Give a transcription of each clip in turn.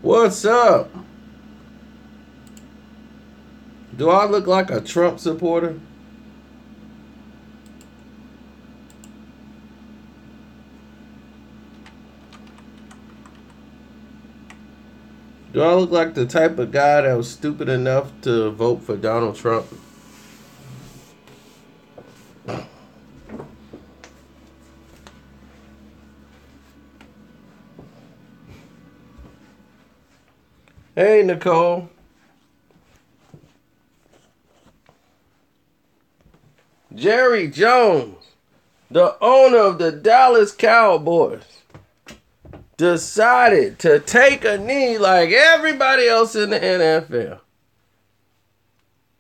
What's up? Do I look like a Trump supporter? Do I look like the type of guy that was stupid enough to vote for Donald Trump? Hey, Nicole. Jerry Jones, the owner of the Dallas Cowboys, decided to take a knee like everybody else in the NFL.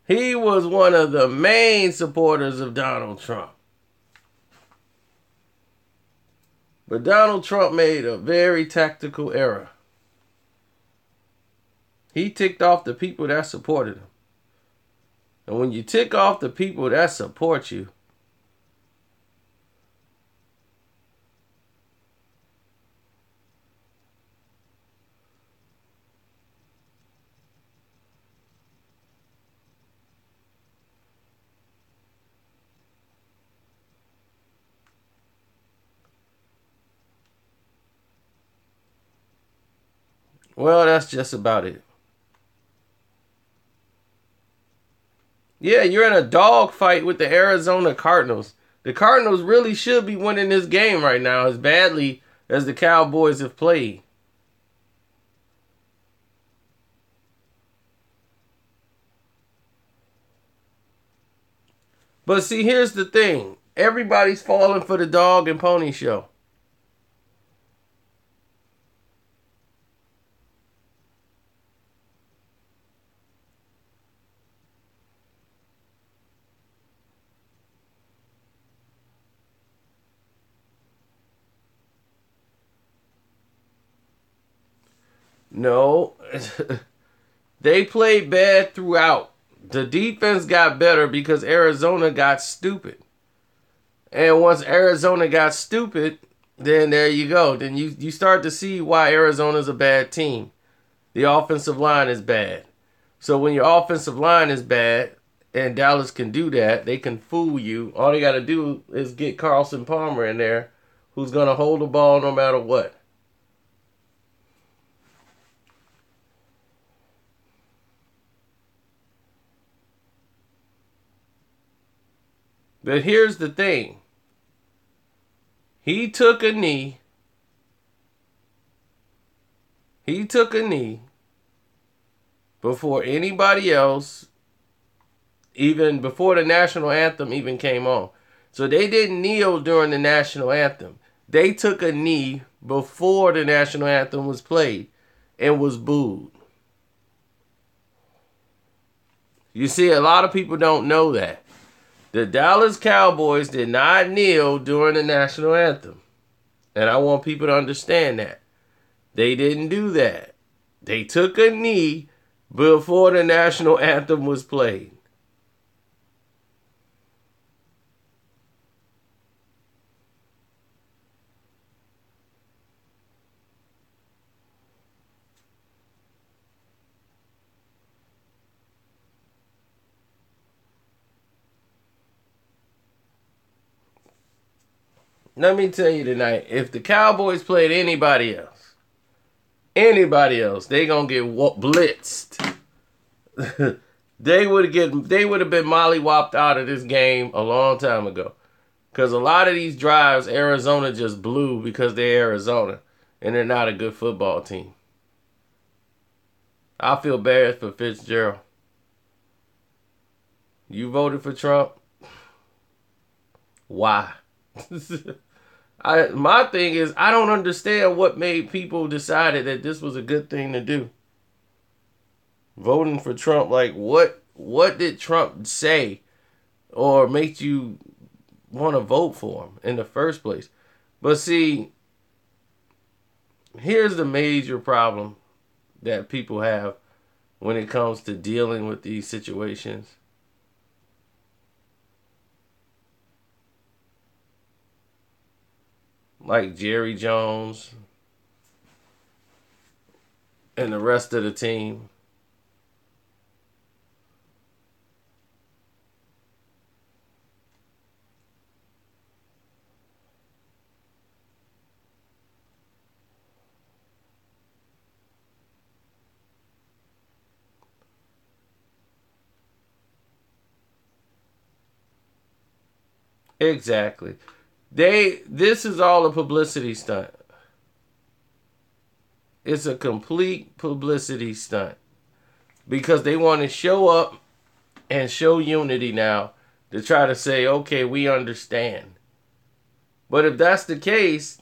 He was one of the main supporters of Donald Trump. But Donald Trump made a very tactical error. He ticked off the people that supported him. And when you tick off the people that support you, well, that's just about it. Yeah, you're in a dogfight with the Arizona Cardinals. The Cardinals really should be winning this game right now as badly as the Cowboys have played. But see, here's the thing. Everybody's falling for the dog and pony show. No, they played bad throughout. The defense got better because Arizona got stupid. And once Arizona got stupid, then there you go. Then you start to see why Arizona's a bad team. The offensive line is bad. So when your offensive line is bad, and Dallas can do that, they can fool you. All they got to do is get Carlson Palmer in there, who's going to hold the ball no matter what. But here's the thing. He took a knee. He took a knee before anybody else, even before the national anthem even came on. So they didn't kneel during the national anthem. They took a knee before the national anthem was played and was booed. You see, a lot of people don't know that. The Dallas Cowboys did not kneel during the national anthem. And I want people to understand that. They didn't do that. They took a knee before the national anthem was played. Let me tell you tonight, if the Cowboys played anybody else, they gonna get blitzed. They would have been mollywopped out of this game a long time ago. Because a lot of these drives, Arizona just blew because they're Arizona. And they're not a good football team. I feel bad for Fitzgerald. You voted for Trump? Why? My thing is, I don't understand what made people decided that this was a good thing to do. Voting for Trump, like what did Trump say or make you want to vote for him in the first place? But see, here's the major problem that people have when it comes to dealing with these situations. Like Jerry Jones and the rest of the team. Exactly. This is all a publicity stunt. It's a complete publicity stunt. Because they want to show up and show unity now to try to say, okay, we understand. But if that's the case,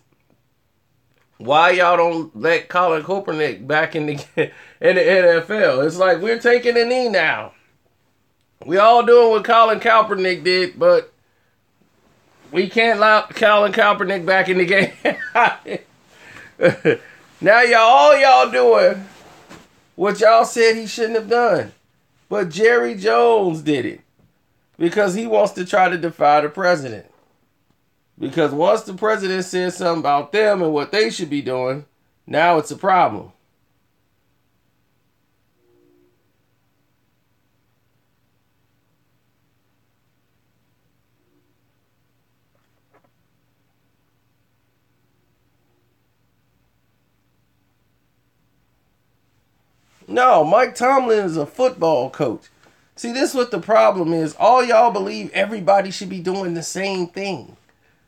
why y'all don't let Colin Kaepernick back in the NFL? It's like we're taking a knee now. We all doing what Colin Kaepernick did, but we can't allow Colin Kaepernick back in the game. Now all y'all doing what y'all said he shouldn't have done. But Jerry Jones did it because he wants to try to defy the president. Because once the president says something about them and what they should be doing, now it's a problem. No, Mike Tomlin is a football coach. See, this is what the problem is. All y'all believe everybody should be doing the same thing.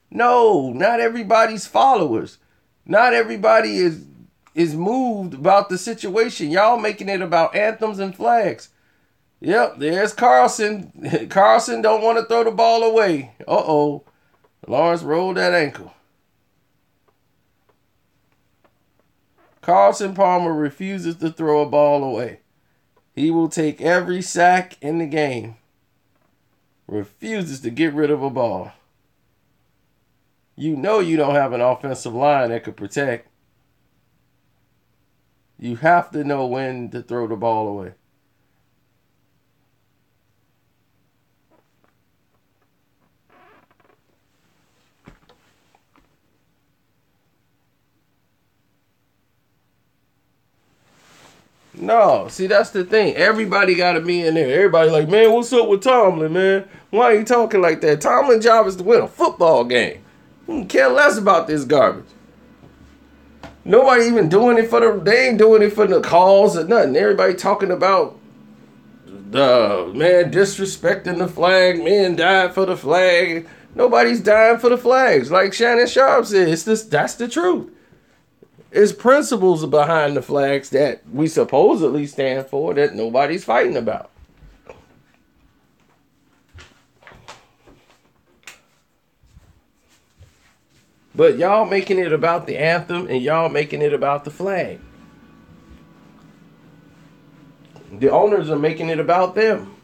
No, not everybody's followers. Not everybody is moved about the situation. Y'all making it about anthems and flags. Yep, there's Carlson. Carlson don't want to throw the ball away. Uh-oh. Lawrence rolled that ankle. Carlson Palmer refuses to throw a ball away. He will take every sack in the game. Refuses to get rid of a ball. You know you don't have an offensive line that could protect. You have to know when to throw the ball away. No, see, that's the thing. Everybody got to be in there. Everybody like, man, what's up with Tomlin, man? Why are you talking like that? Tomlin's job is to win a football game. He don't care less about this garbage. Nobody even doing it they ain't doing it for the calls or nothing. Everybody talking about the man disrespecting the flag, men died for the flag. Nobody's dying for the flags. Like Shannon Sharp said, that's the truth. It's principles behind the flags that we supposedly stand for that nobody's fighting about. But y'all making it about the anthem and y'all making it about the flag. The owners are making it about them.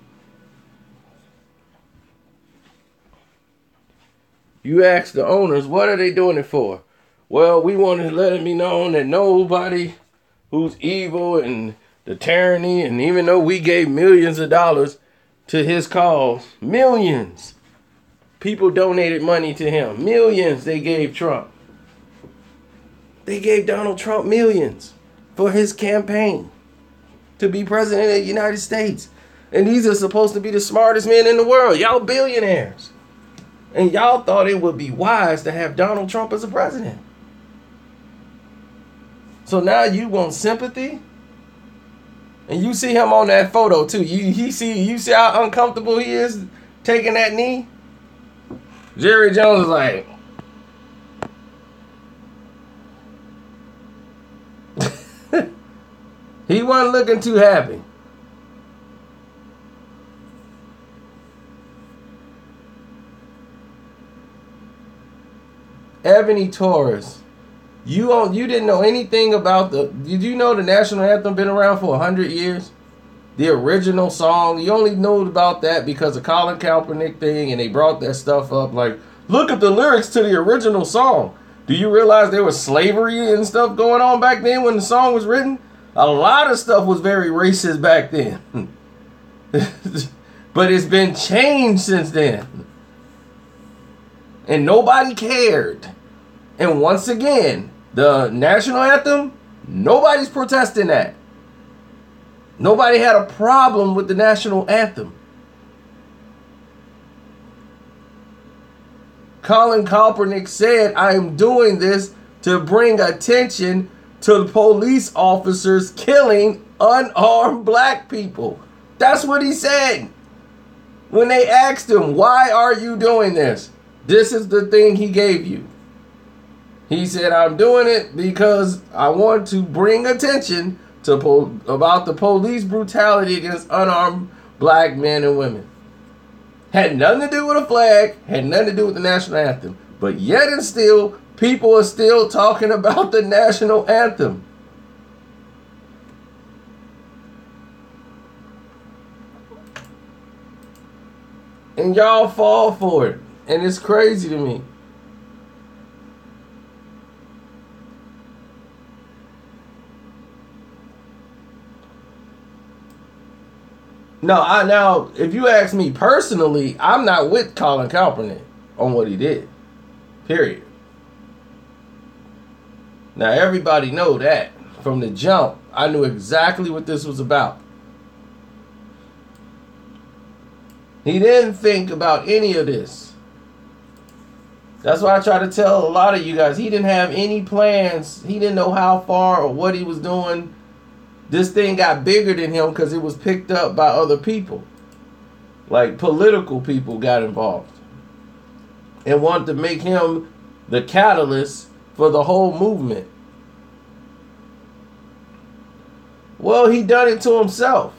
You ask the owners, what are they doing it for? Well, we want to let it be known that nobody who's evil and the tyranny, and even though we gave millions of dollars to his cause, millions, people donated money to him. Millions they gave Trump. They gave Donald Trump millions for his campaign to be president of the United States. And these are supposed to be the smartest men in the world. Y'all billionaires. And y'all thought it would be wise to have Donald Trump as a president. So now you want sympathy? And you see him on that photo too. You see how uncomfortable he is taking that knee? Jerry Jones is like, he wasn't looking too happy. Ebony Torres, you didn't know anything about did you know the national anthem been around for 100 years? The original song, you only knew about that because of Colin Kaepernick thing, and they brought that stuff up like, look at the lyrics to the original song. Do you realize there was slavery and stuff going on back then when the song was written? A lot of stuff was very racist back then. But it's been changed since then. And nobody cared. And once again, the national anthem, Nobody's protesting that. Nobody had a problem with the national anthem. Colin Kaepernick said, I am doing this to bring attention to the police officers killing unarmed black people. That's what he said. When they asked him, why are you doing this? This is the thing he gave you. He said, I'm doing it because I want to bring attention to about the police brutality against unarmed black men and women. Had nothing to do with a flag, had nothing to do with the national anthem. But yet and still, people are still talking about the national anthem. And y'all fall for it. And it's crazy to me. Now, if you ask me personally, I'm not with Colin Kaepernick on what he did. Period. Now, everybody know that. From the jump, I knew exactly what this was about. He didn't think about any of this. That's why I try to tell a lot of you guys, he didn't have any plans. He didn't know how far or what he was doing. This thing got bigger than him because it was picked up by other people. Like political people got involved. And wanted to make him the catalyst for the whole movement. Well, he done it to himself.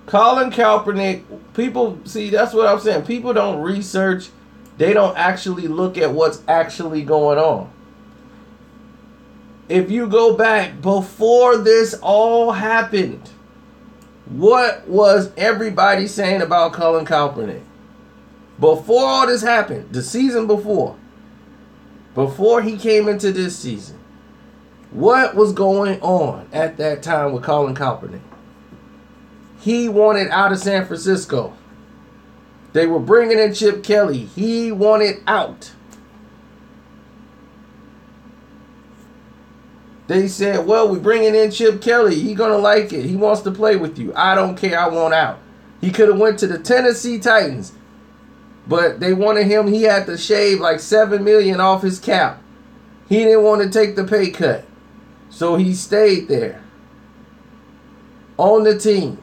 Colin Kaepernick, people, see, that's what I'm saying. People don't research. They don't actually look at what's actually going on. If you go back before this all happened, what was everybody saying about Colin Kaepernick? Before all this happened, the season before he came into this season, what was going on at that time with Colin Kaepernick? He wanted out of San Francisco. They were bringing in Chip Kelly. He wanted out. They said, well, we're bringing in Chip Kelly. He's going to like it. He wants to play with you. I don't care. I want out. He could have went to the Tennessee Titans. But they wanted him. He had to shave like $7 million off his cap. He didn't want to take the pay cut. So he stayed there on the team.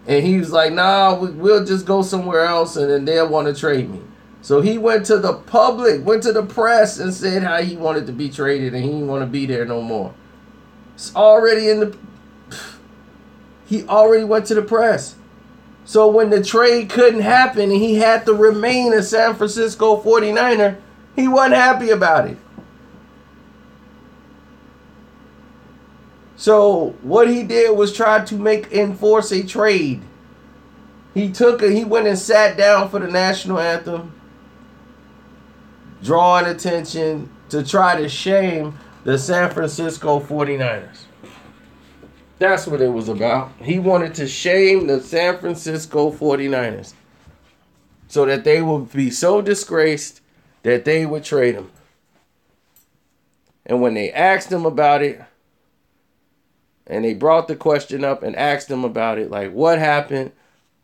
And he was like, nah, we'll just go somewhere else and then they'll want to trade me. So he went to the public, went to the press and said how he wanted to be traded and he didn't want to be there no more. It's already in the... He already went to the press. So when the trade couldn't happen and he had to remain a San Francisco 49er, he wasn't happy about it. So what he did was try to enforce a trade. He went and sat down for the national anthem, drawing attention to try to shame the San Francisco 49ers. That's what it was about. He wanted to shame the San Francisco 49ers so that they would be so disgraced that they would trade him. And when they asked him about it, and they brought the question up and asked him about it, like, what happened?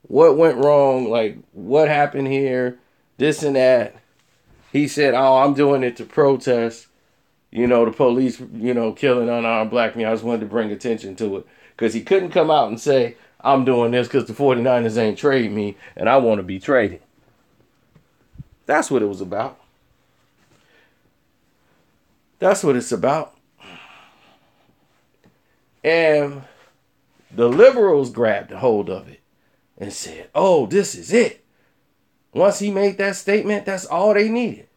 What went wrong? Like, what happened here? This and that. He said, oh, I'm doing it to protest, the police, killing unarmed black men. I just wanted to bring attention to it. Because he couldn't come out and say, I'm doing this because the 49ers ain't trade me and I want to be traded. That's what it was about. That's what it's about. And the liberals grabbed a hold of it and said, oh, this is it. Once he made that statement, that's all they needed.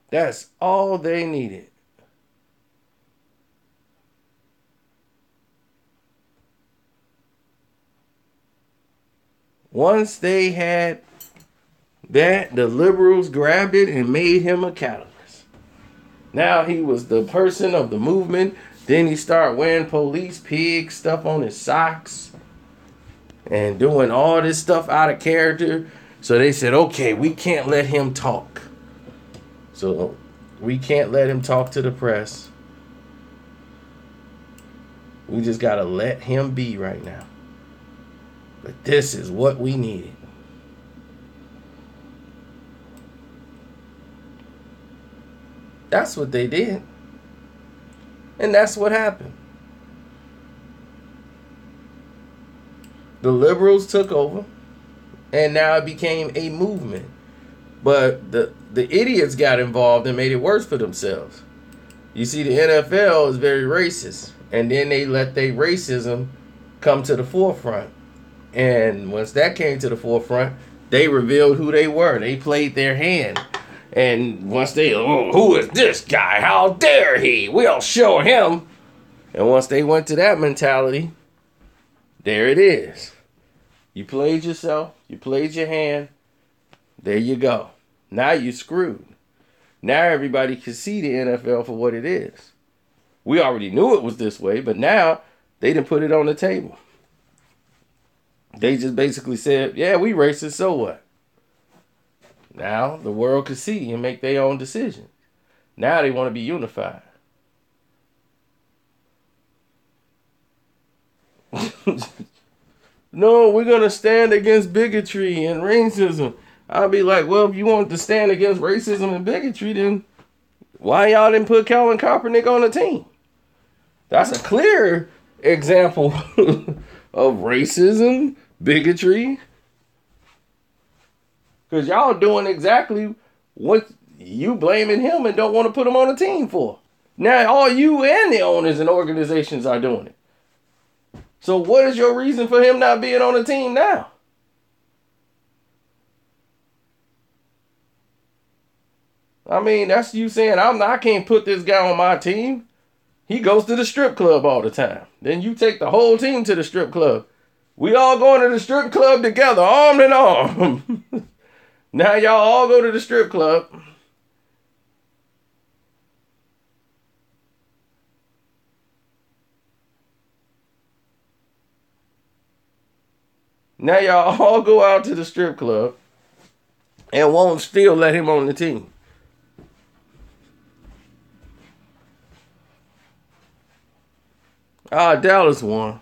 That's all they needed. Once they had that, the liberals grabbed it and made him a catalyst. Now he was the person of the movement. Then he started wearing police pig stuff on his socks. and doing all this stuff out of character. So they said, okay, we can't let him talk. So we can't let him talk to the press. We just got to let him be right now. But this is what we needed. That's what they did. And that's what happened. The liberals took over, and now it became a movement. But the idiots got involved and made it worse for themselves. You see, the NFL is very racist, and then they let their racism come to the forefront. And once that came to the forefront, they revealed who they were. They played their hand. And once they, oh, who is this guy? How dare he? We'll show him. And once they went to that mentality, there it is. You played yourself. You played your hand. There you go. Now you're screwed. Now everybody can see the NFL for what it is. We already knew it was this way, but now they didn't put it on the table. They just basically said, yeah, we racist, so what? Now the world can see and make their own decisions. Now they want to be unified. No, we're going to stand against bigotry and racism. I'll be like, well, if you want to stand against racism and bigotry, then why y'all didn't put Colin Kaepernick on the team? That's a clear example of racism, bigotry. Because y'all doing exactly what you blaming him and don't want to put him on the team for. Now all you and the owners and organizations are doing it. So what is your reason for him not being on the team now? I mean, that's you saying, I can't put this guy on my team. He goes to the strip club all the time. Then you take the whole team to the strip club. We all going to the strip club together, arm in arm. Now y'all all go to the strip club. Now y'all all go out to the strip club and won't still let him on the team. Dallas won.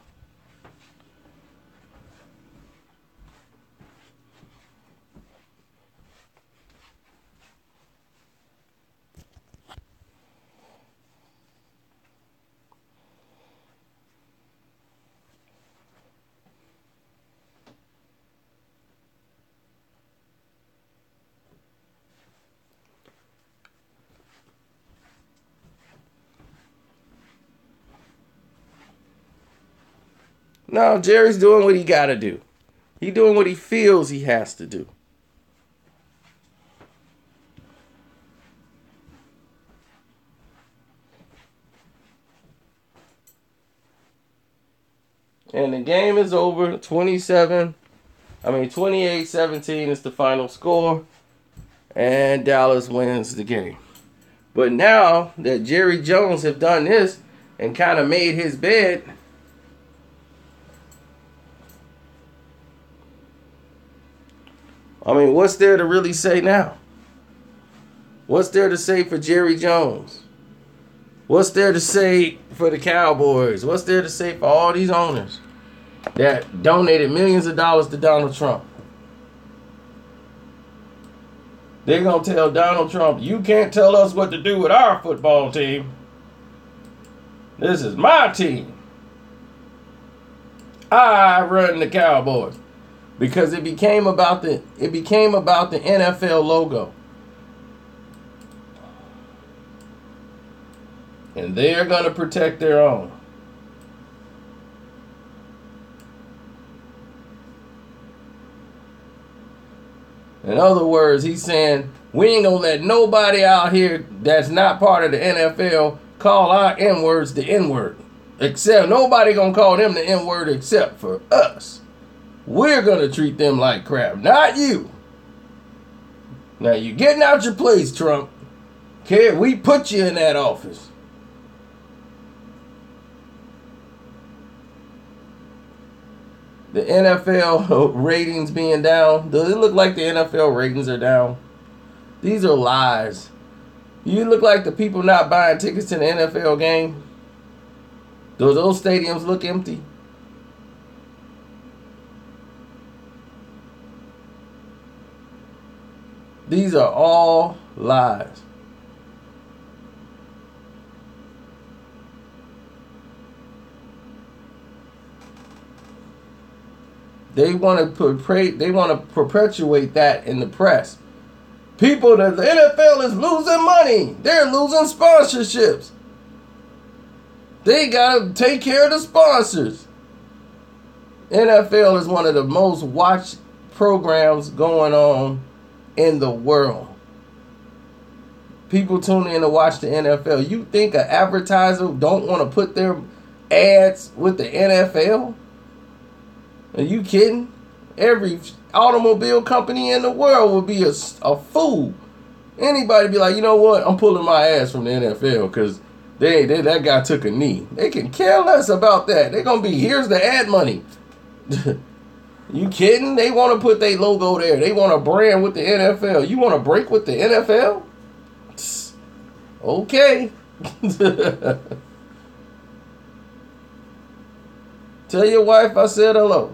No, Jerry's doing what he got to do. He's doing what he feels he has to do. And the game is over. 28-17 is the final score. And Dallas wins the game. But now that Jerry Jones have done this and kind of made his bed, I mean, what's there to really say now? What's there to say for Jerry Jones? What's there to say for the Cowboys? What's there to say for all these owners that donated millions of dollars to Donald Trump? They're going to tell Donald Trump, you can't tell us what to do with our football team. This is my team. I run the Cowboys. Because it became about the NFL logo. And they're going to protect their own. In other words, he's saying, we ain't going to let nobody out here that's not part of the NFL call our N-words the N-word. Except, nobody going to call them the N-word except for us. We're going to treat them like crap, not you. Now, you're getting out your place, Trump. Okay, we put you in that office. the NFL ratings being down. Does it look like the NFL ratings are down? These are lies. You look like the people not buying tickets to the NFL game. Do those stadiums look empty? These are all lies. They want to perpetuate that in the press. People, the NFL is losing money. They're losing sponsorships. They got to take care of the sponsors. NFL is one of the most watched programs going on in the world. People tune in to watch the NFL. You think an advertiser don't want to put their ads with the NFL? Are you kidding? Every automobile company in the world would be a fool. Anybody be like, you know what? I'm pulling my ass from the NFL because that guy took a knee. They can care less about that. They're going to be, here's the ad money. You kidding? They want to put their logo there. They want to brand with the NFL. You want to break with the NFL? Okay. Tell your wife I said hello.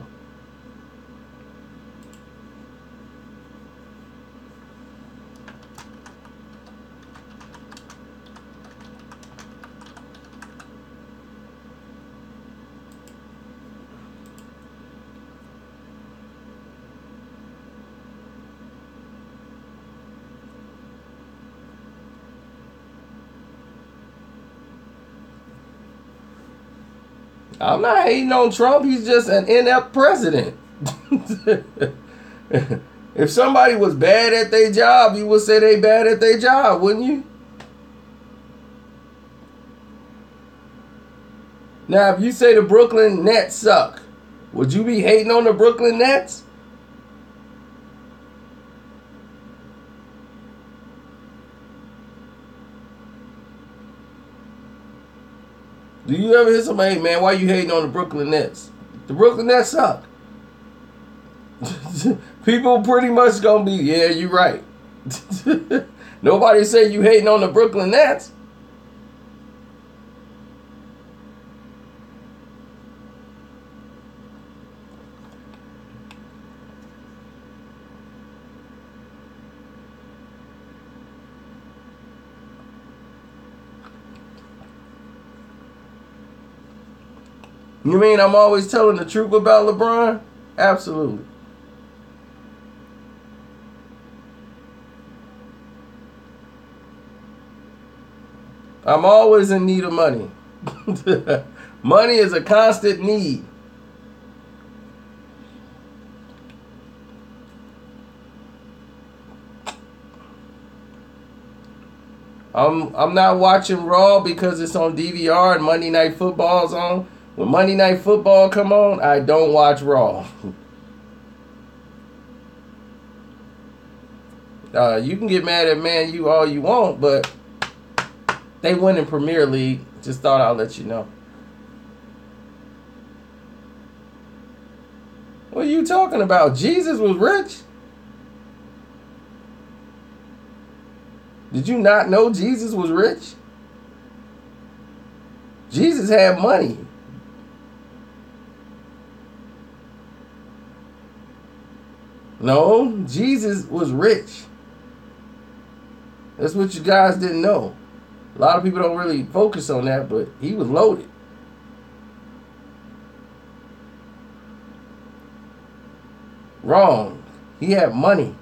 I'm not hating on Trump. He's just an inept president. If somebody was bad at their job, you would say they bad at their job, wouldn't you? Now, if you say the Brooklyn Nets suck, would you be hating on the Brooklyn Nets? Do you ever hear somebody, man, why you hating on the Brooklyn Nets? The Brooklyn Nets suck. People pretty much gonna be, yeah, you right. Nobody say you hating on the Brooklyn Nets. You mean I'm always telling the truth about LeBron? Absolutely. I'm always in need of money. Money is a constant need. I'm not watching Raw because it's on DVR and Monday Night Football's on. When Monday Night Football come on, I don't watch Raw. You can get mad at Man U all you want, but they win in Premier League. Just thought I'll let you know. What are you talking about? Jesus was rich? Did you not know Jesus was rich? Jesus had money. No, Jesus was rich. That's what you guys didn't know. A lot of people don't really focus on that, but he was loaded. Wrong. He had money.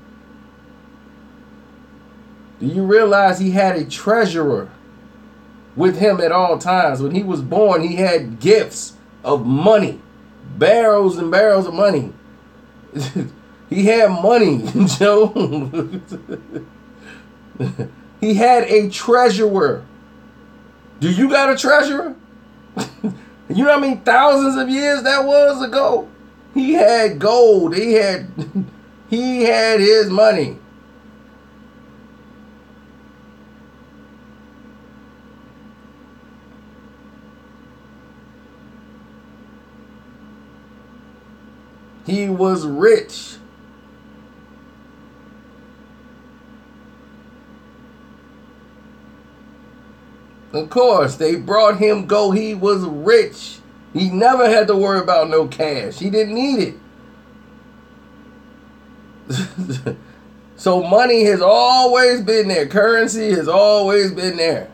Do you realize he had a treasurer with him at all times? When he was born, he had gifts of money. Barrels and barrels of money. He had money, Joe. He had a treasurer. Do you got a treasurer? You know how many thousands of years that was ago? He had gold. He had his money. he was rich. Of course, they brought him go. He was rich. He never had to worry about no cash. He didn't need it. So money has always been there. Currency has always been there.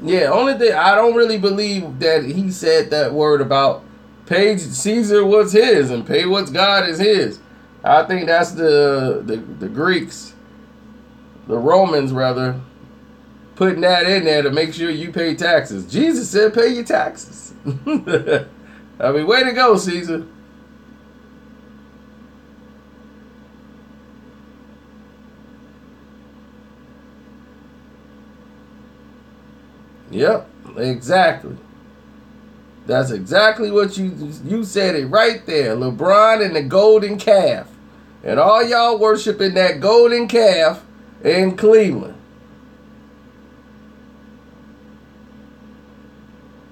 Yeah, only thing I don't really believe that he said that word about pay Caesar what's his and pay what's God is his. I think that's the Greeks, the Romans rather, putting that in there to make sure you pay taxes. Jesus said pay your taxes. I mean, way to go, Caesar. Yep, exactly. That's exactly what you said it right there. LeBron and the golden calf. And all y'all worshiping that golden calf in Cleveland.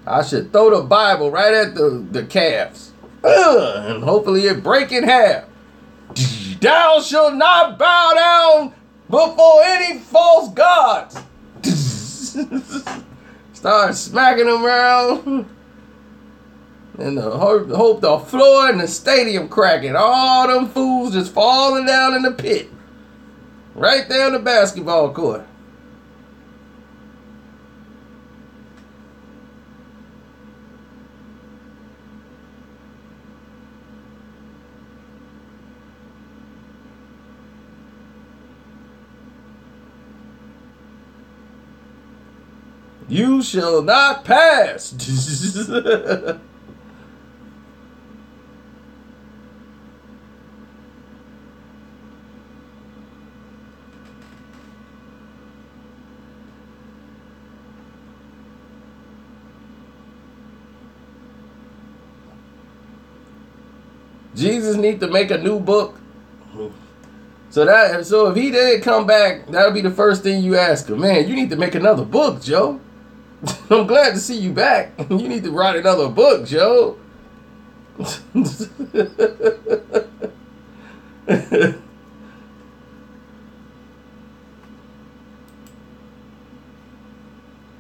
I should throw the Bible right at the calves. And hopefully it break in half. Thou shalt not bow down before any false gods. Start smacking them around. And hope the floor in the stadium cracking. All them fools just falling down in the pit. Right there on the basketball court. You shall not pass. Jesus need to make a new book. So if he did come back, that would be the first thing you ask him. Man, you need to make another book, Joe. I'm glad to see you back. You need to write another book, Joe.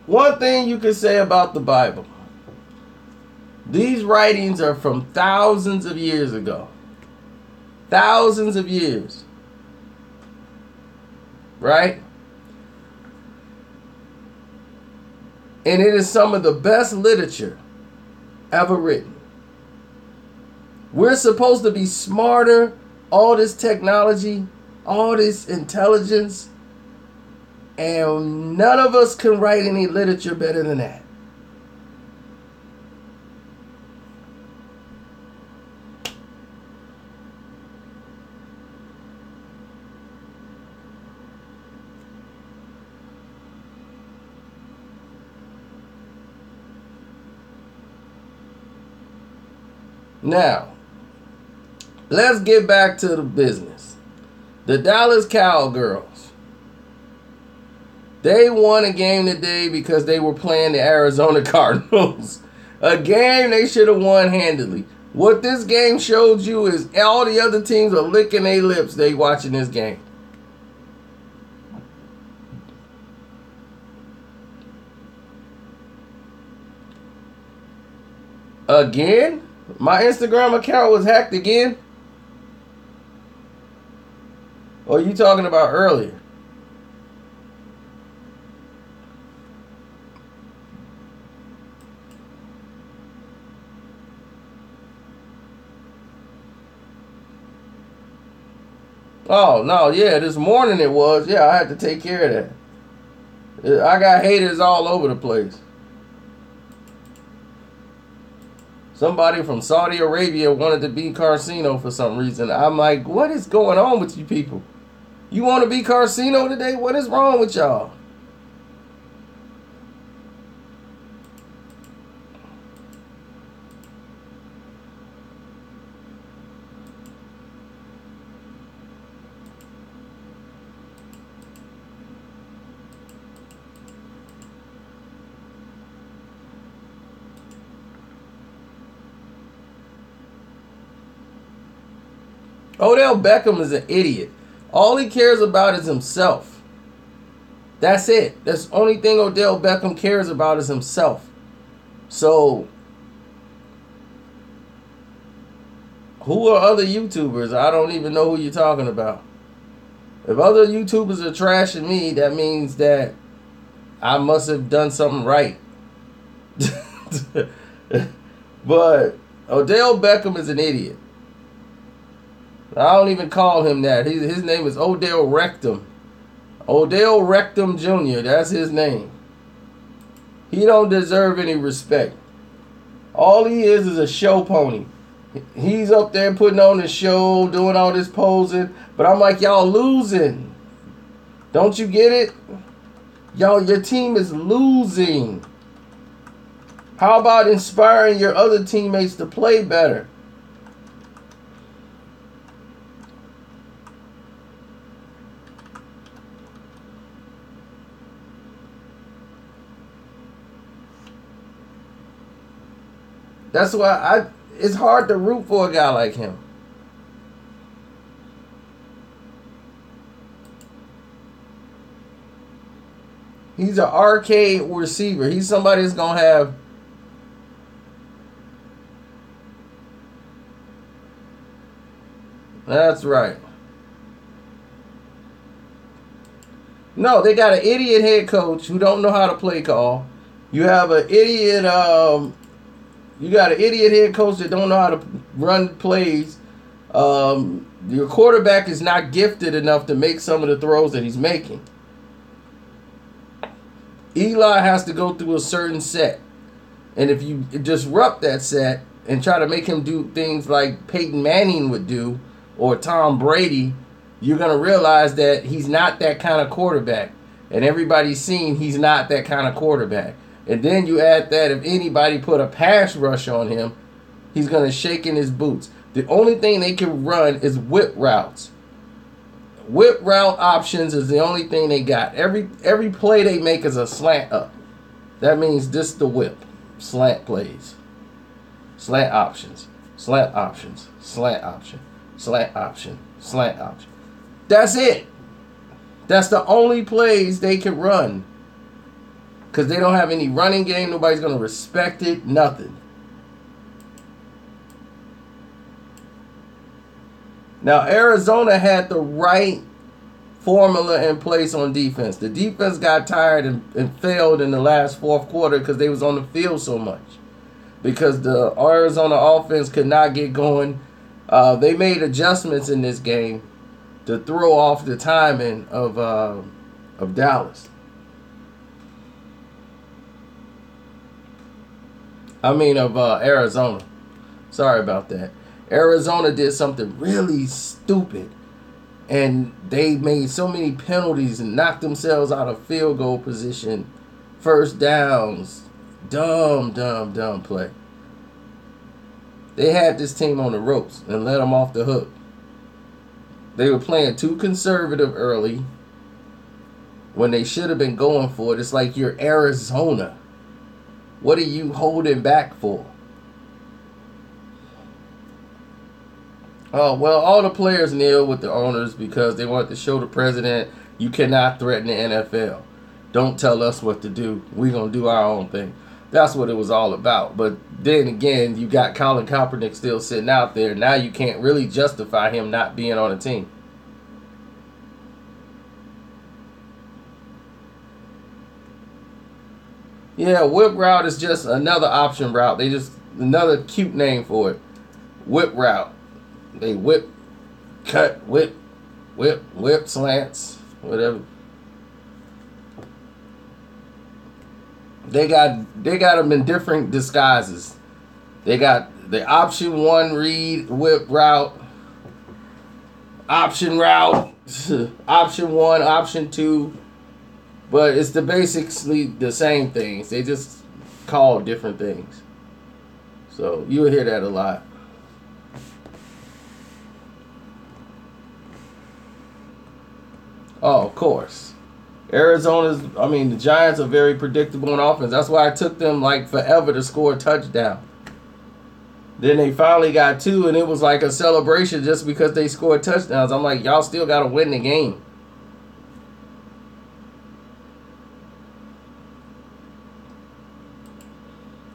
One thing you can say about the Bible. These writings are from thousands of years ago. Thousands of years. Right? And it is some of the best literature ever written. We're supposed to be smarter, all this technology, all this intelligence, and none of us can write any literature better than that. Now, let's get back to the business. The Dallas Cowgirls. They won a game today because they were playing the Arizona Cardinals. A game they should have won handily. What this game showed you is all the other teams are licking their lips. They watching this game. Again? My Instagram account was hacked again? Or are you talking about earlier? Oh, no, yeah, this morning it was. Yeah, I had to take care of that. I got haters all over the place. Somebody from Saudi Arabia wanted to be Carcino for some reason. I'm like, what is going on with you people? You want to be Carcino today? What is wrong with y'all? Odell Beckham is an idiot. All he cares about is himself. That's it. That's the only thing Odell Beckham cares about is himself. So, who are other YouTubers? I don't even know who you're talking about. If other YouTubers are trashing me, that means that I must have done something right. But Odell Beckham is an idiot. I don't even call him that. His name is Odell Rectum. Odell Rectum Jr. That's his name. He don't deserve any respect. All he is a show pony. He's up there putting on the show, doing all this posing. But I'm like, y'all losing. Don't you get it? Y'all, your team is losing. How about inspiring your other teammates to play better? That's why it's hard to root for a guy like him. He's an arcade receiver. He's somebody that's going to have... That's right. No, they got an idiot head coach who don't know how to play call. You have an idiot... You got an idiot head coach that don't know how to run plays. Your quarterback is not gifted enough to make some of the throws that he's making. Eli has to go through a certain set. And if you disrupt that set and try to make him do things like Peyton Manning would do or Tom Brady, you're going to realize that he's not that kind of quarterback. And everybody's seen he's not that kind of quarterback. And then you add that if anybody put a pass rush on him, he's going to shake in his boots. The only thing they can run is whip routes. Whip route options is the only thing they got. Every play they make is a slant up. That means this is the whip. Slant plays. Slant options. Slant options. Slant option. Slant option. Slant option. That's it. That's the only plays they can run. Because they don't have any running game. Nobody's going to respect it. Nothing. Now, Arizona had the right formula in place on defense. The defense got tired and failed in the last fourth quarter because they was on the field so much. Because the Arizona offense could not get going. They made adjustments in this game to throw off the timing of Dallas. Of Arizona. Sorry about that. Arizona did something really stupid. And they made so many penalties and knocked themselves out of field goal position. First downs. Dumb play. They had this team on the ropes and let them off the hook. They were playing too conservative early when they should have been going for it. It's like you're Arizona. What are you holding back for? Oh, well, all the players kneel with the owners because they want to show the president you cannot threaten the NFL. Don't tell us what to do. We're going to do our own thing. That's what it was all about. But then again, you got Colin Kaepernick still sitting out there. Now you can't really justify him not being on the team. Yeah, whip route is just another option route. They just, another cute name for it. Whip route. They whip, cut, whip. whip, slants, whatever. They got them in different disguises. They got the option 1 read whip route, option route, option 1, option 2, but it's basically the same things. They just call different things. So you'll hear that a lot. Oh, of course. The Giants are very predictable on offense. That's why I took them like forever to score a touchdown. Then they finally got 2, and it was like a celebration just because they scored touchdowns. I'm like, y'all still got to win the game.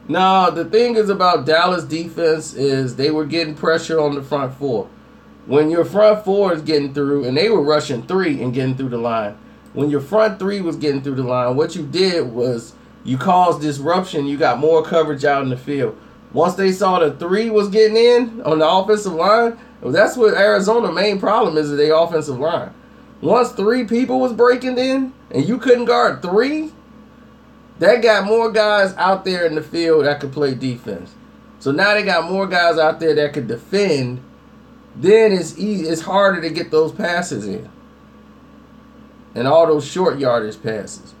No, the thing is about Dallas defense is they were getting pressure on the front 4. When your front 4 is getting through, and they were rushing 3 and getting through the line. When your front 3 was getting through the line, what you did was you caused disruption. You got more coverage out in the field. Once they saw the 3 was getting in on the offensive line, that's what Arizona's main problem is their offensive line. Once 3 people was breaking in and you couldn't guard 3, that got more guys out there in the field that could play defense. So now they got more guys out there that could defend. Then it's harder to get those passes in. And all those short yardage passes.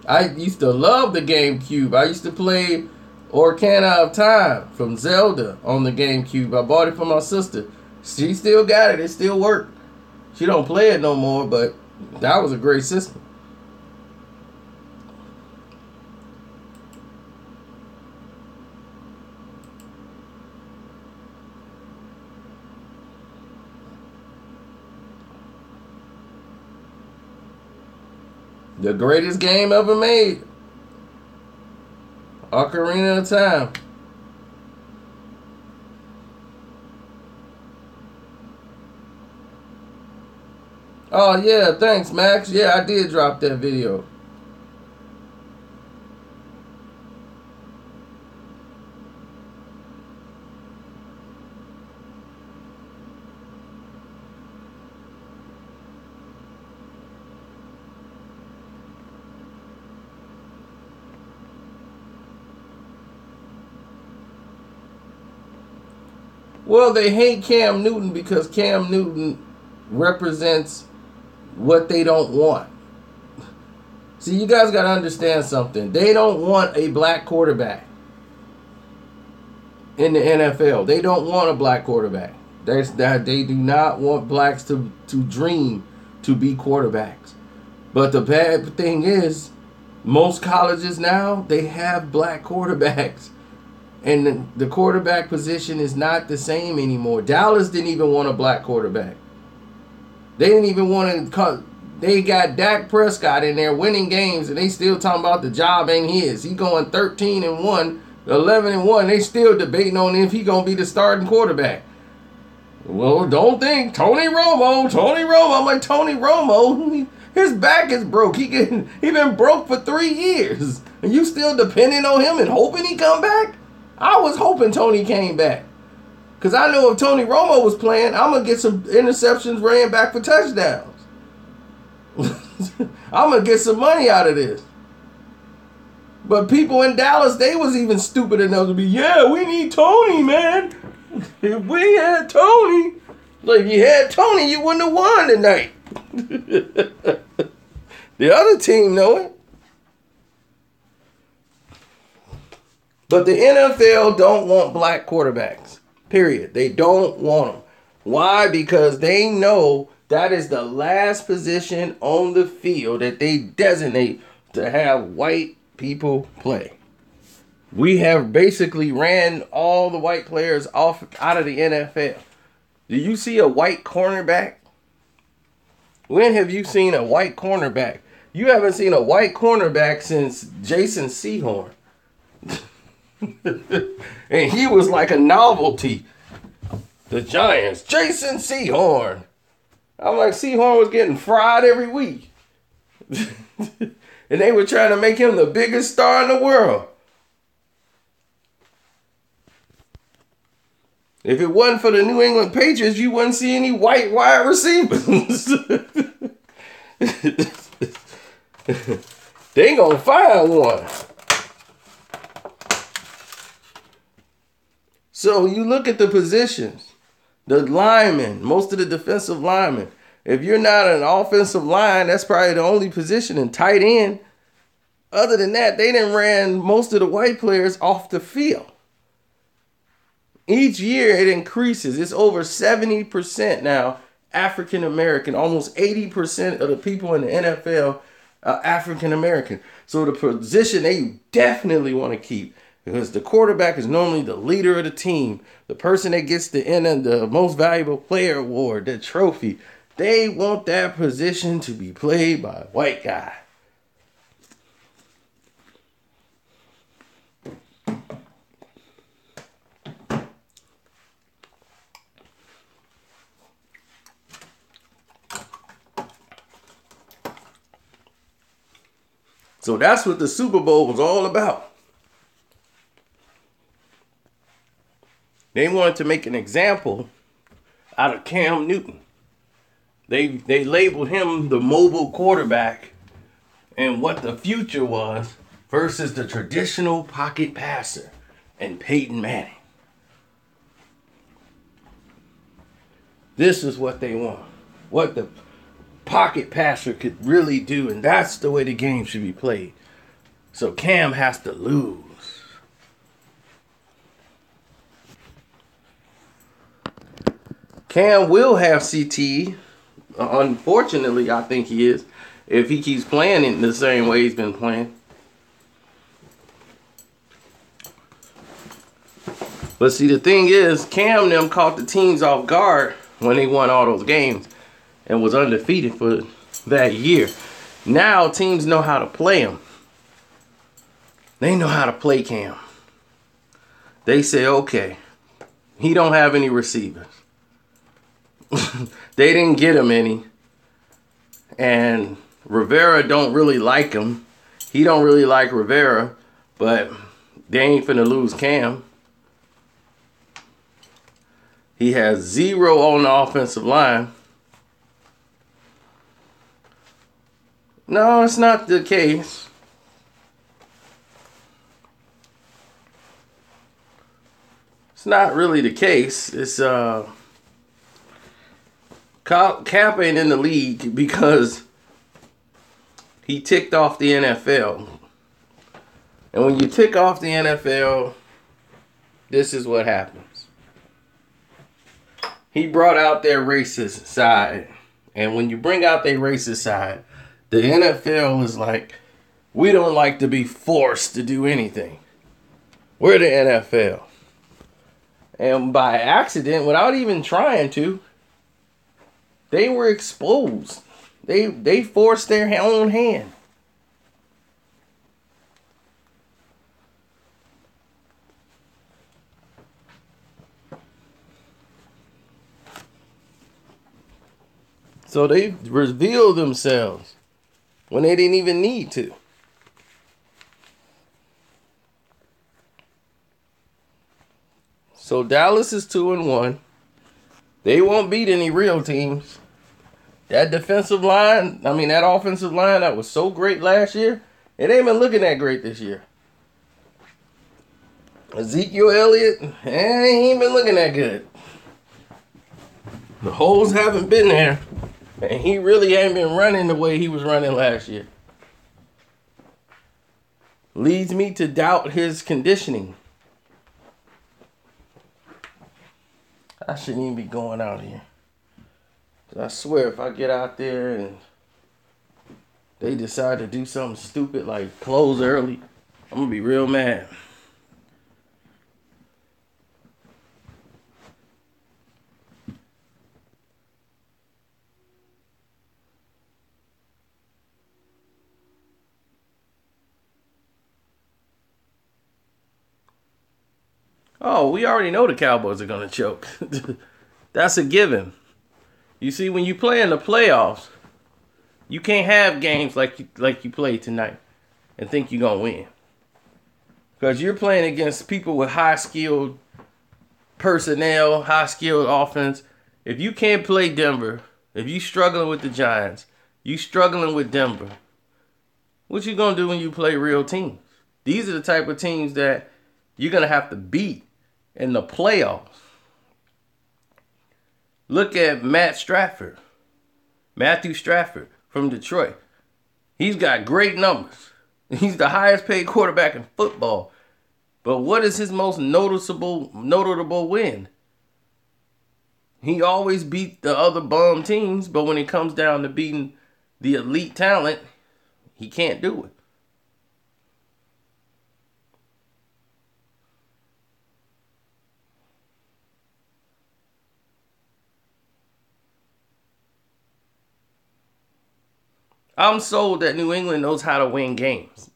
I used to love the GameCube. I used to play Ocarina of Time from Zelda on the GameCube. I bought it for my sister. She still got it. It still worked. She don't play it no more, but that was a great system. The greatest game ever made. Ocarina of Time. Oh, yeah, thanks, Max. Yeah, I did drop that video. Well, they hate Cam Newton because Cam Newton represents what they don't want. See, you guys got to understand something. They don't want a black quarterback in the NFL. They don't want a black quarterback. They do not want blacks to dream to be quarterbacks. But the bad thing is, most colleges now, they have black quarterbacks. And the quarterback position is not the same anymore. Dallas didn't even want a black quarterback. They didn't even want to. They got Dak Prescott in there winning games, and they still talking about the job ain't his. He going 13-1, 11-1. They still debating on if he gonna be the starting quarterback. Well, don't think Tony Romo. I'm like, Tony Romo, his back is broke. He been broke for 3 years, and you still depending on him and hoping he come back. I was hoping Tony came back. Because I know if Tony Romo was playing, I'm going to get some interceptions ran back for touchdowns. I'm going to get some money out of this. But people in Dallas, they was even stupid enough to be, yeah, we need Tony, man. If we had Tony, like if you had Tony, you wouldn't have won tonight. The other team know it. But the NFL don't want black quarterbacks. Period. They don't want them. Why? Because they know that is the last position on the field that they designate to have white people play. We have basically ran all the white players off out of the NFL. Do you see a white cornerback? When have you seen a white cornerback? You haven't seen a white cornerback since Jason Sehorn. And he was like a novelty. The Giants, Jason Sehorn. I'm like, Seahorn was getting fried every week. And they were trying to make him the biggest star in the world. If it wasn't for the New England Patriots, you wouldn't see any white wide receivers. They ain't gonna find one. So you look at the positions, the linemen, most of the defensive linemen. If you're not an offensive line, that's probably the only position in tight end. Other than that, they done ran most of the white players off the field. Each year it increases. It's over 70% now African American. Almost 80% of the people in the NFL are African American. So the position they definitely want to keep, because the quarterback is normally the leader of the team, the person that gets the most valuable player award, the trophy. They want that position to be played by a white guy. So that's what the Super Bowl was all about. They wanted to make an example out of Cam Newton. They labeled him the mobile quarterback and what the future was versus the traditional pocket passer and Peyton Manning. This is what they want. What the pocket passer could really do, and that's the way the game should be played. So Cam has to lose. Cam will have CTE. Unfortunately, I think he is, if he keeps playing in the same way he's been playing. But see, the thing is, Cam them caught the teams off guard when they won all those games and was undefeated for that year. Now teams know how to play him. They know how to play Cam. They say, okay, he don't have any receivers. They didn't get him any. And Rivera don't really like him. He don't really like Rivera, but they ain't finna lose Cam. He has 0 on the offensive line. No, it's not the case. It's not really the case. It's Cap ain't in the league because he ticked off the NFL. And when you tick off the NFL, this is what happens. He brought out their racist side. And when you bring out their racist side, the NFL is like, we don't like to be forced to do anything. We're the NFL. And by accident, without even trying to, they were exposed. They forced their own hand. So they revealed themselves when they didn't even need to. So Dallas is 2-1. They won't beat any real teams. That defensive line, that offensive line that was so great last year, it ain't been looking that great this year. Ezekiel Elliott, he ain't been looking that good. The holes haven't been there. And he really ain't been running the way he was running last year. Leads me to doubt his conditioning. I shouldn't even be going out here. I swear, if I get out there and they decide to do something stupid like close early, I'm going to be real mad. Oh, we already know the Cowboys are going to choke. That's a given. You see, when you play in the playoffs, you can't have games like you played tonight and think you're going to win. Because you're playing against people with high-skilled personnel, high-skilled offense. If you can't play Denver, if you struggling with the Giants, you struggling with Denver, what you going to do when you play real teams? These are the type of teams that you're going to have to beat in the playoffs. Look at Matthew Stafford from Detroit. He's got great numbers. He's the highest paid quarterback in football. But what is his most notable win? He always beat the other bum teams, but when it comes down to beating the elite talent, he can't do it. I'm sold that New England knows how to win games.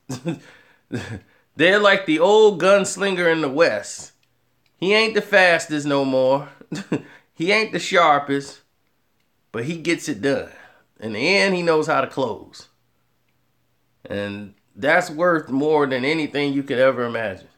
They're like the old gunslinger in the West. He ain't the fastest no more. He ain't the sharpest, but he gets it done. In the end, he knows how to close. And that's worth more than anything you could ever imagine.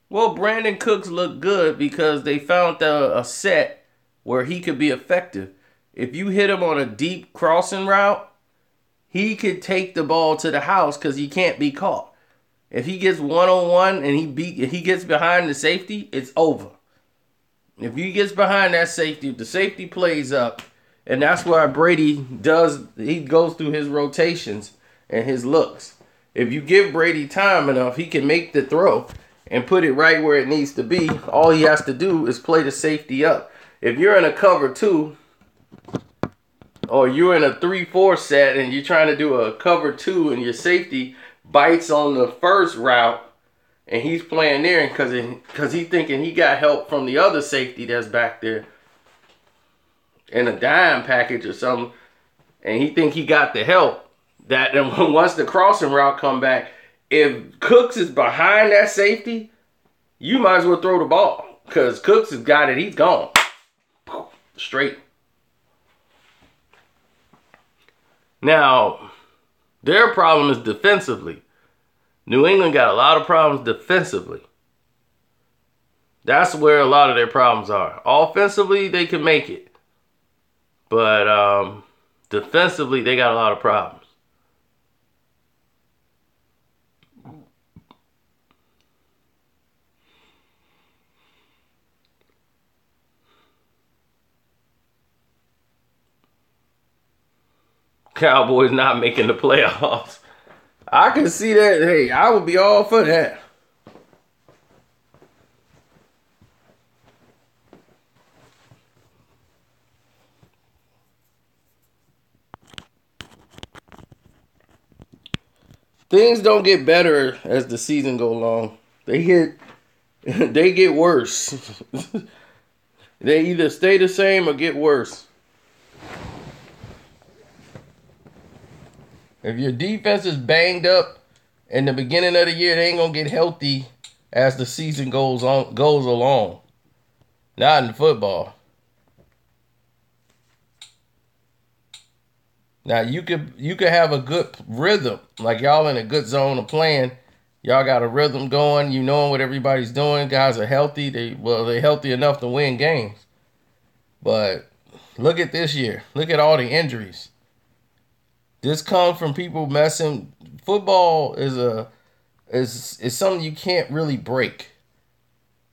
Well, Brandon Cooks looked good because they found a set where he could be effective. If you hit him on a deep crossing route, he could take the ball to the house because he can't be caught. If he gets one-on-one and if he gets behind the safety, it's over. If he gets behind that safety, the safety plays up, and that's why Brady he goes through his rotations and his looks. If you give Brady time enough, he can make the throw and put it right where it needs to be. All he has to do is play the safety up. If you're in a cover 2 or you're in a 3-4 set and you're trying to do a cover 2 and your safety bites on the first route and he's playing there because he's thinking he got help from the other safety that's back there in a dime package or something, and he think he got the help, that once the crossing route come back, if Cooks is behind that safety, you might as well throw the ball because Cooks has got it. He's gone. Straight. Now, their problem is defensively. New England got a lot of problems defensively. That's where a lot of their problems are. Offensively, they can make it. But defensively, they got a lot of problems. Cowboys not making the playoffs. I can see that. Hey, I would be all for that. Things don't get better as the season go along. They get worse. They either stay the same or get worse. If your defense is banged up in the beginning of the year, they ain't gonna get healthy as the season goes along. Not in football. Now you could have a good rhythm, like y'all in a good zone of playing. Y'all got a rhythm going. You know what everybody's doing. Guys are healthy. They're healthy enough to win games. But look at this year. Look at all the injuries. This comes from people messing. Football is something you can't really break.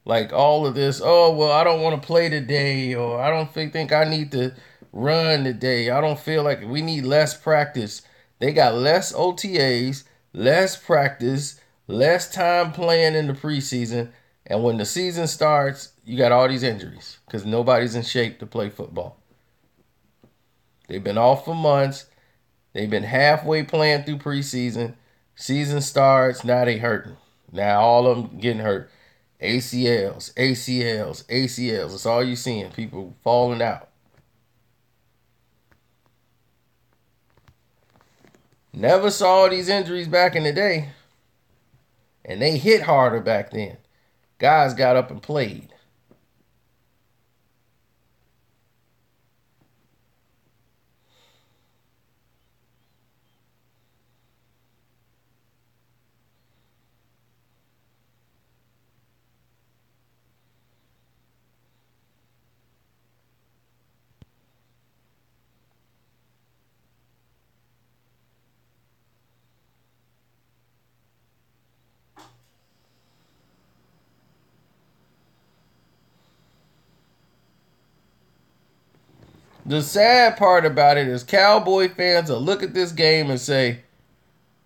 Like all of this, oh, well, I don't want to play today, or I don't think I need to run today. I don't feel like we need less practice. They got less OTAs, less practice, less time playing in the preseason. And when the season starts, you got all these injuries because nobody's in shape to play football. They've been off for months. They've been halfway playing through preseason. Season starts, now they hurting. Now all of them getting hurt. ACLs, ACLs, ACLs. That's all you're seeing. People falling out. Never saw these injuries back in the day. And they hit harder back then. Guys got up and played. The sad part about it is Cowboy fans will look at this game and say,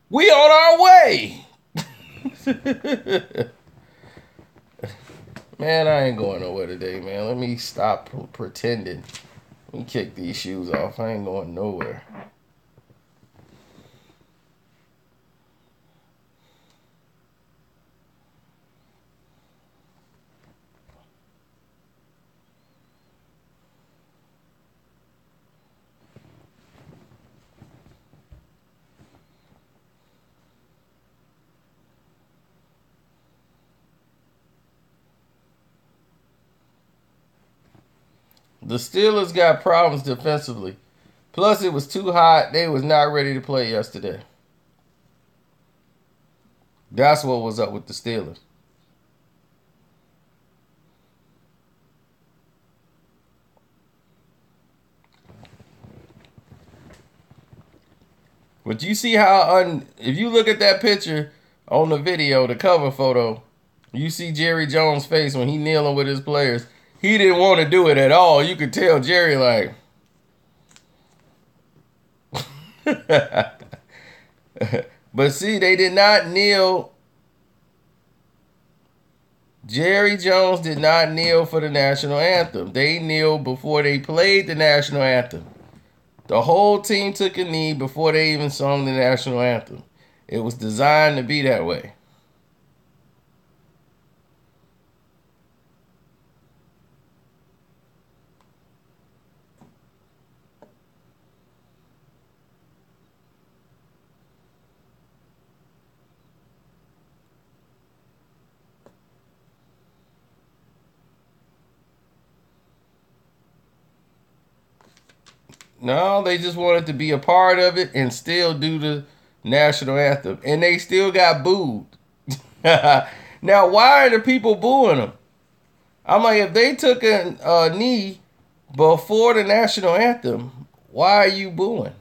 we on our way. Man, I ain't going nowhere today, man. Let me stop pretending. Let me kick these shoes off. I ain't going nowhere. The Steelers got problems defensively. Plus, it was too hot. They was not ready to play yesterday. That's what was up with the Steelers. But you see how, if you look at that picture on the video, the cover photo, you see Jerry Jones' face when he kneeling with his players. He didn't want to do it at all. You could tell Jerry like. But see, they did not kneel. Jerry Jones did not kneel for the national anthem. They kneeled before they played the national anthem. The whole team took a knee before they even sung the national anthem. It was designed to be that way. No, they just wanted to be a part of it and still do the national anthem. And they still got booed. Now, why are the people booing them? I'm like, if they took a knee before the national anthem, why are you booing?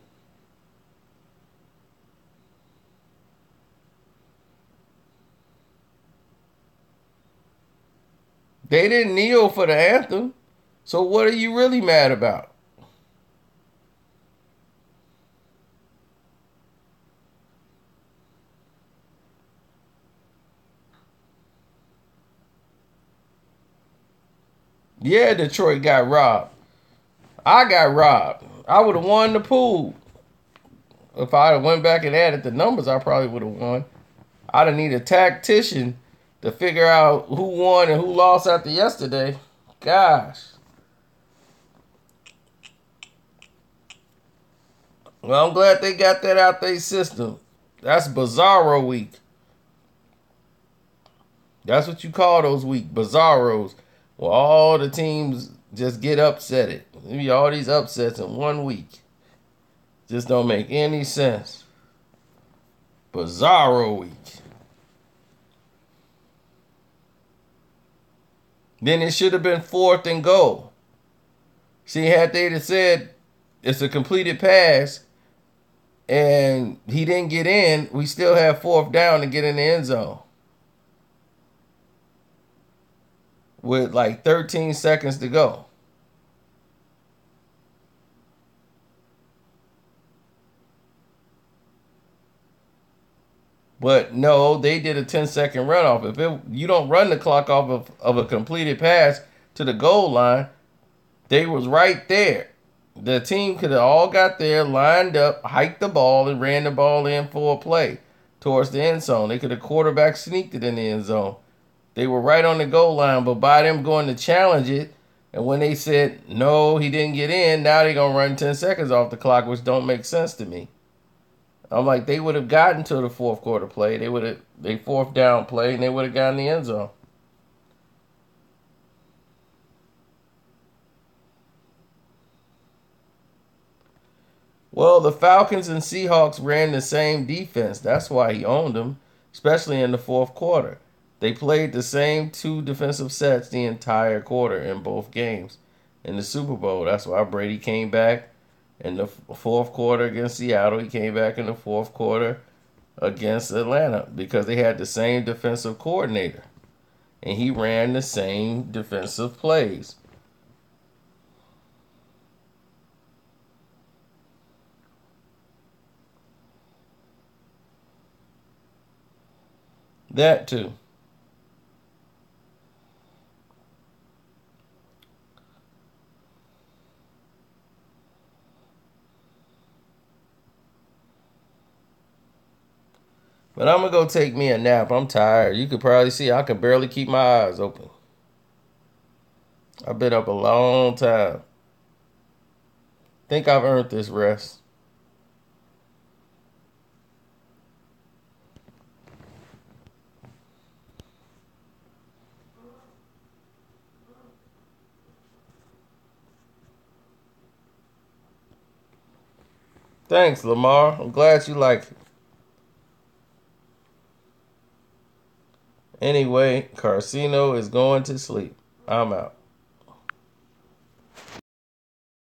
They didn't kneel for the anthem. So what are you really mad about? Yeah, Detroit got robbed. I got robbed. I would have won the pool. If I had went back and added the numbers, I probably would have won. I'd have needed a tactician to figure out who won and who lost after yesterday. Gosh. Well, I'm glad they got that out their system. That's Bizarro week. That's what you call those week, Bizarros. Well, all the teams just get upsetted. Maybe all these upsets in 1 week. Just don't make any sense. Bizarro week. Then it should have been 4th and goal. See, had they said it's a completed pass and he didn't get in, we still have 4th down to get in the end zone. With like 13 seconds to go. But no, they did a 10-second runoff. If you don't run the clock off of a completed pass to the goal line, they was right there. The team could have all got there, lined up, hiked the ball, and ran the ball in for a play towards the end zone. They could have quarterback sneaked it in the end zone. They were right on the goal line, but by them going to challenge it, and when they said, no, he didn't get in, now they're going to run 10 seconds off the clock, which don't make sense to me. I'm like, they would have gotten to the fourth quarter play. They fourth down play, and they would have gotten the end zone. Well, the Falcons and Seahawks ran the same defense. That's why he owned them, especially in the fourth quarter. They played the same two defensive sets the entire quarter in both games. In the Super Bowl, that's why Brady came back in the fourth quarter against Seattle. He came back in the fourth quarter against Atlanta because they had the same defensive coordinator. And he ran the same defensive plays. That too. But I'm going to go take me a nap. I'm tired. You could probably see I can barely keep my eyes open. I've been up a long time. Think I've earned this rest. Thanks, Lamar. I'm glad you like it. Anyway, Carcino is going to sleep. I'm out.